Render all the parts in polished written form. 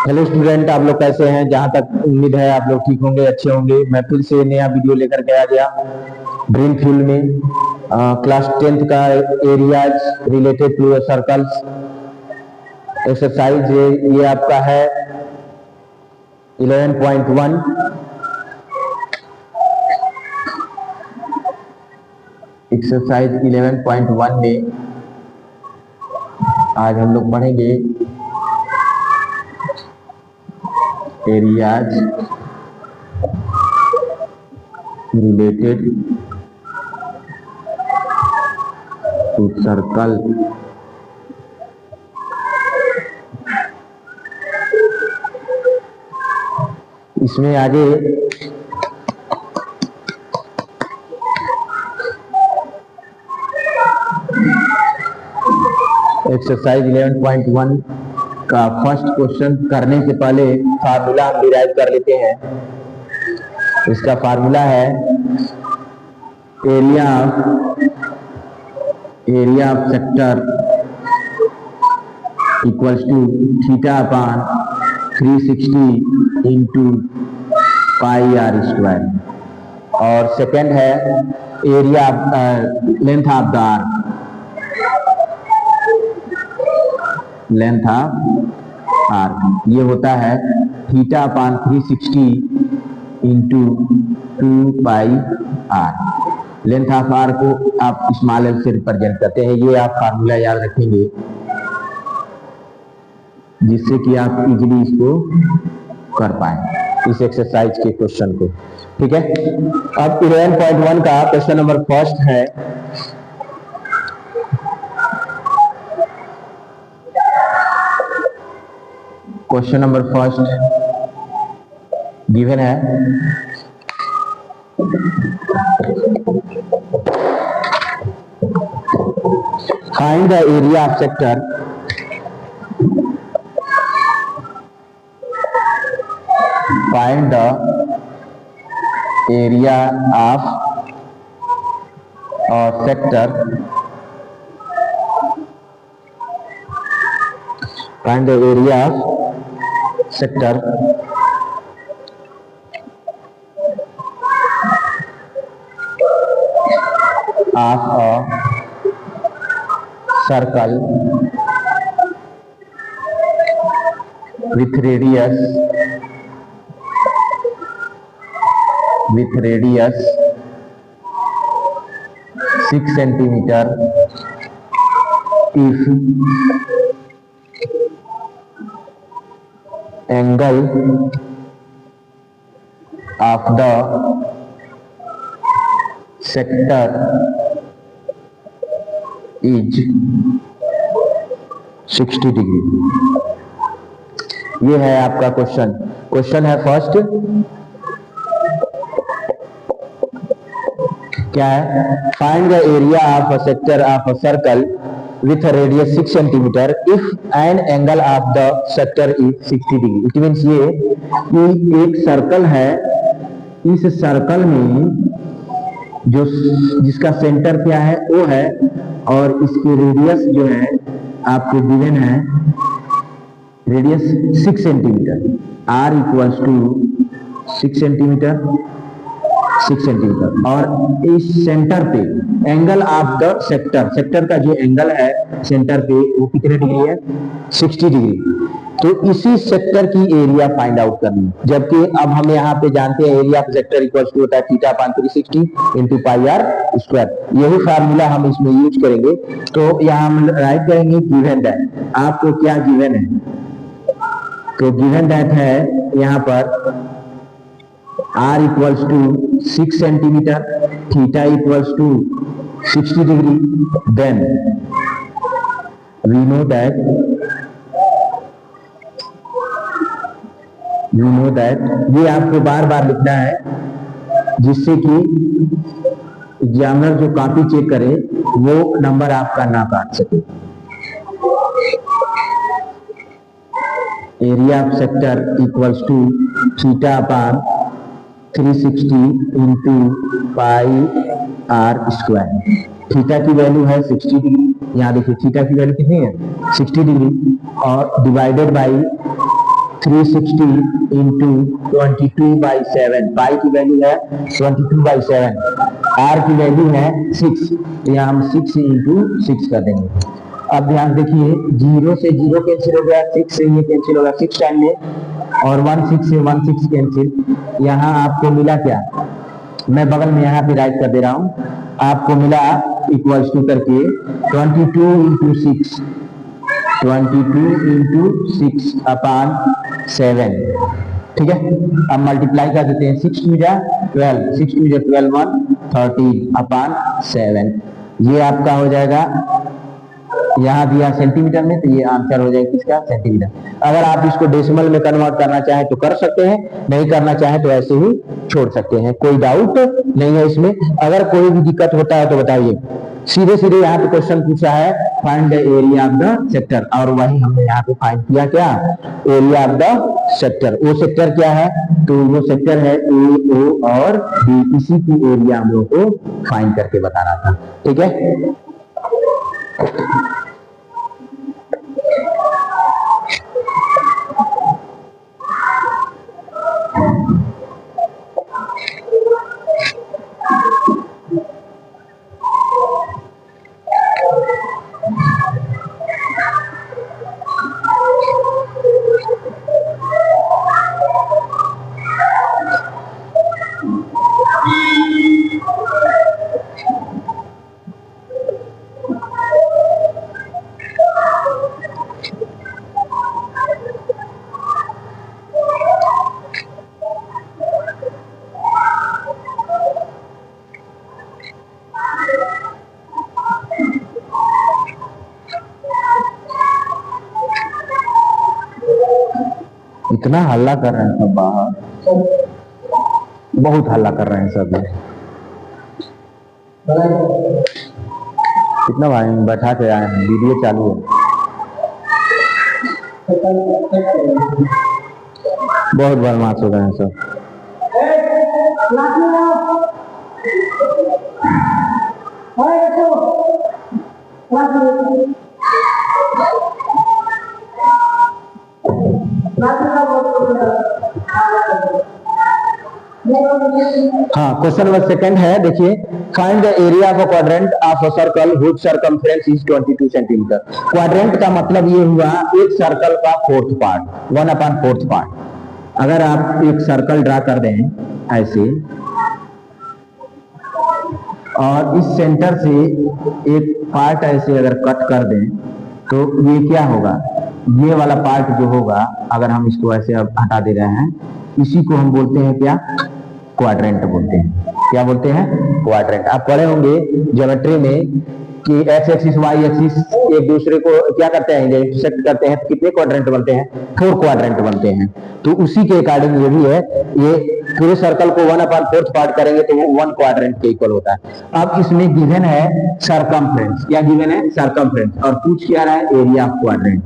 Hello student, आप लोग कैसे हैं? जहां तक उम्मीद है आप लोग ठीक होंगे, अच्छे होंगे। मैं फिर से नया वीडियो लेकर के आ गया ब्रेन फील्ड में। क्लास 10th का areas related to circles exercise ये आपका है 11.1। एक्सरसाइज 11.1 में आज हम लोग पढ़ेंगे एरियाज रिलेटेड टू सर्कल। इसमें आगे एक्सरसाइज 11.1 का फर्स्ट क्वेश्चन करने से पहले फार्मूला हम डिराइव कर लेते हैं। इसका फार्मूला है area of sector equals to theta upon 360 into pi r square. और सेकेंड है area length of the arc, length of arc ये होता है theta upon 360 into 2 pi r. Length of r को आप स्मॉल एल से represent करते हैं। ये आप फार्मूला याद रखेंगे जिससे कि आप इजीली इसको कर पाए इस एक्सरसाइज के क्वेश्चन को। ठीक है, अब 11.1 का क्वेश्चन नंबर फर्स्ट है। क्वेश्चन नंबर फर्स्ट गिवन है find the area of sector sector find the area of sector of a circle with radius 6 centimeter if angle of the sector is 60 degree. ये है आपका question है first. क्या है? Find the area of a sector of a circle with a radius 6 centimeter if an angle of the sector is 60 degree। It means ये कि एक circle है, इस सर्कल में जो जिसका सेंटर क्या है वो है और इसकी रेडियस जो है आपको गिवन है radius 6 centimetre. r equals to 6 centimetre और इस सेंटर पे एंगल ऑफ द सेक्टर का जो एंगल है सेंटर पे वो कितने डिग्री है? 60 डिग्री। तो इसी सेक्टर की एरिया फाइंड आउट करनी है। जबकि अब हम यहाँ पे जानते हैं area of sector equals to होता है theta upon 360 into pi r square. यही फार्मूला हम इसमें यूज करेंगे। तो यहाँ हम राइट करेंगे गिवन दैट। आपको क्या गिवन है? तो गिवन दैट है यहाँ पर r equals to 6 centimetre, theta equals to 60 degree. Then we know that ये आपको बार बार लिखना है जिससे कि एग्जामिनर जो कॉपी चेक करे वो नंबर आपका ना काट सके। Area of sector equals to theta upon 360 into pi r square. Theta की वैल्यू है 60 डिग्री। यहाँ देखिए थीटा की वैल्यू कितनी है? 60 डिग्री और डिवाइडेड बाई 360 इंटू 22/7, पाई की वैल्यू है 22/7, आर की वैल्यू है 6, तो यहाँ हम 6 इंटू 6 कर देंगे। अब ध्यान देखिए, 0 से 0 कैंसिल हो गया, 6 से ये कैंसिल हो गया 6 टाइम में, और 16 से 16 कैंसिल। यहाँ आपको मिला क्या, मैं बगल में यहाँ पे राइट कर दे रहा हूँ, आपको मिला इक्वल्स टू करके 22 इंटू 6, 22 इंटू 6 अपान 7, ठीक है। अब मल्टीप्लाई कर देते हैं, 6 2 जा 12, 6 2 जा 12, 1 13 अपान 7, ये आपका हो जाएगा, यहाँ दिया सेंटीमीटर में, तो ये आंसर हो जाएगा किसका, सेंटीमीटर। अगर आप इसको डेसिमल में कन्वर्ट करना चाहें तो कर सकते हैं, नहीं करना चाहें तो ऐसे ही छोड़ सकते हैं, कोई डाउट नहीं है इसमें। अगर कोई भी दिक्कत होता है तो बताइए। सीधे सीधे यहाँ पे क्वेश्चन पूछा है find the area of the sector, और वही हमने यहाँ पे फाइंड किया क्या, एरिया ऑफ द सेक्टर। वो सेक्टर क्या है, तो वो सेक्टर है ए, ओ और बी, इसी की एरिया हम लोग को फाइंड करके बताना था, ठीक है। इतना हल्ला कर रहे हैं सब बाहर, बहुत हल्ला कर रहे हैं सब। कितना भाई बैठा के आए हैं, वीडियो चालू है, बहुत बदमाश हो गए हैं सब। हाँ, क्वेश्चन नंबर सेकंड है, देखिए, find the area of a quadrant of a circle which circumference is 22 centimetre. Quadrant का मतलब ये हुआ एक सर्कल का फोर्थ पार्ट, 1/4 पार्ट। अगर आप एक सर्कल ड्रा कर दें ऐसे, और इस सेंटर से एक पार्ट ऐसे अगर कट कर दें, तो ये क्या होगा, ये वाला पार्ट जो होगा, अगर हम इसको ऐसे अब हटा दे रहे हैं, इसी को हम बोलते हैं क्या, क्वाड्रेंट बोलते हैं। क्या बोलते हैं, क्वाड्रेंट। आप पढ़े होंगे ज्योमेट्री में कि एक्स एक्सिस वाई एक्सिस एक दूसरे को क्या करते हैं, इंटरसेक्ट करते हैं, तो कितने क्वाड्रेंट बनते हैं, 4 क्वाड्रेंट बनते हैं। तो उसी के अकॉर्डिंग ये भी है, ये पूरे सर्कल को 1/4 पार्ट करेंगे तो वो 1 क्वाड्रेंट के इक्वल होता है। अब इसमें गिवन है सरकमफ्रेंस, क्या गिवन है, सरकमफ्रेंस, और पूछ क्या रहा है, एरिया ऑफ क्वाड्रेंट।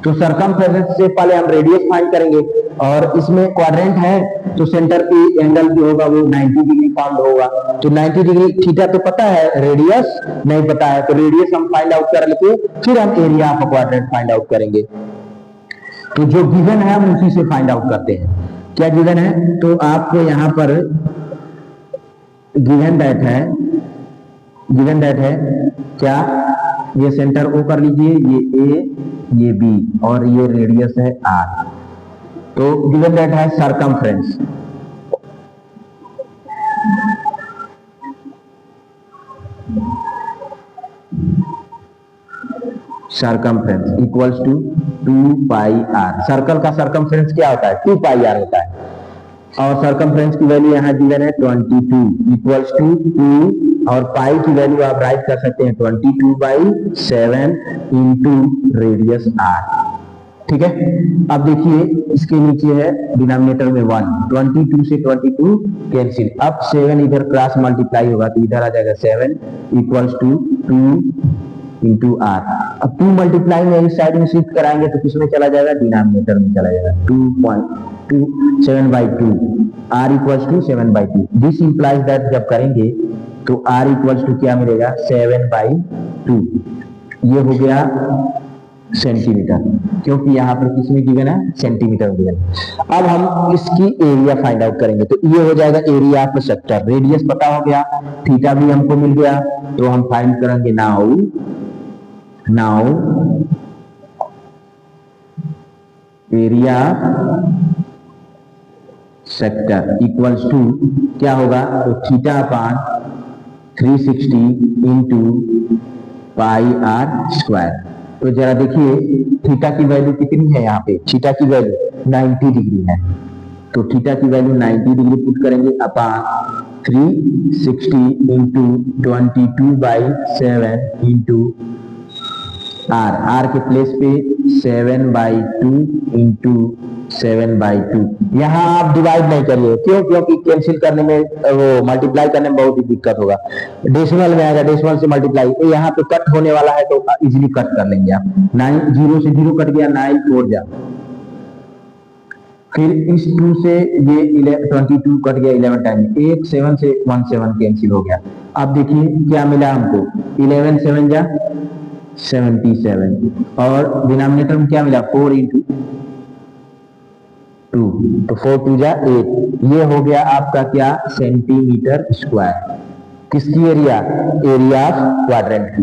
तो सरकमफ्रेंस से पहले हम रेडियस फाइंड करेंगे, और इसमें क्वाड्रेंट है तो सेंटर की एंगल जो होगा वो 90 डिग्री फाउंड होगा। तो 90 डिग्री थीटा तो पता है, रेडियस नहीं पता है, तो रेडियस हम फाइंड आउट कर लेके फिर हम area of quadrant find out करेंगे। तो जो गिवन है हम उसी से फाइंड आउट करते हैं। क्या गिवन है, तो आपको यहाँ पर गिवन दैट है क्या, ये सेंटर ओ कर लीजिए, ये ए, ये बी, और ये रेडियस है आर। तो गिवन दैट है circumference, circumference equals to 2 pi r. Circle का सरकमफ्रेंस क्या होता है, 2 पाई आर होता है, और सरकमफ्रेंस की वैल्यू यहाँ गिवन है 22 इक्वल्स टू 2, और पाई की वैल्यू आप राइट कर सकते हैं 22/7 इंटू रेडियस आर, ठीक है। अब देखिए इसके नीचे है डिनोमिनेटर में 1, 22 से 22 कैंसिल, अब 7 इधर क्रॉस मल्टीप्लाई होगा तो इधर आ जाएगा 7 इक्वल्स टू 2 इंटू आर। अब 2 मल्टीप्लाई में इस साइड में शिफ्ट कराएंगे तो किसमें चला जाएगा, डिनोमिनेटर में चला जाएगा, 7/2, r equals to 7/2। This implies that जब करेंगे तो आर इक्वल्स टू क्या मिलेगा, 7/2। ये हो गया सेंटीमीटर, क्योंकि यहाँ पर किसमें गिवन है, सेंटीमीटर में गिवन। अब हम इसकी एरिया फाइंड आउट करेंगे, तो ये हो जाएगा एरिया ऑफ सेक्टर। रेडियस पता हो गया, थीटा भी हमको मिल गया, तो हम फाइंड करेंगे now area sector equals to क्या होगा, तो theta upon 360 into pi r square. तो जरा देखिए थीटा की वैल्यू कितनी है, यहाँ पे थीटा की वैल्यू 90 डिग्री है, तो थीटा की वैल्यू 90 डिग्री पुट करेंगे अपान 360 इंटू 22/7 इंटू आर के प्लेस पे 7/2 इंटू 7/2। यहाँ आप डिवाइड नहीं करिए, क्यों, क्योंकि कैंसिल करने में वो मल्टीप्लाई करने में बहुत ही दिक्कत होगा। डेसिमल में आएगा, डेसिमल से मल्टीप्लाई, यहाँ पे कट होने वाला है तो इजीली कट कर लेंगे आप। 9 0 से 0 कट गया, 9 4 जा, फिर इस 2 से ये 22 कट गया 11 टाइम, 1 7 से 1 7 कैंसिल हो गया। अब देखिए क्या मिला हमको, 11 7 जा 77, और डिनोमिनेटर में क्या मिला 4 इंटू 2, तो 4 2 जा 8। ये हो गया आपका क्या, सेंटीमीटर स्क्वायर। किसकी एरिया, एरिया ऑफ क्वाड्रेंट की।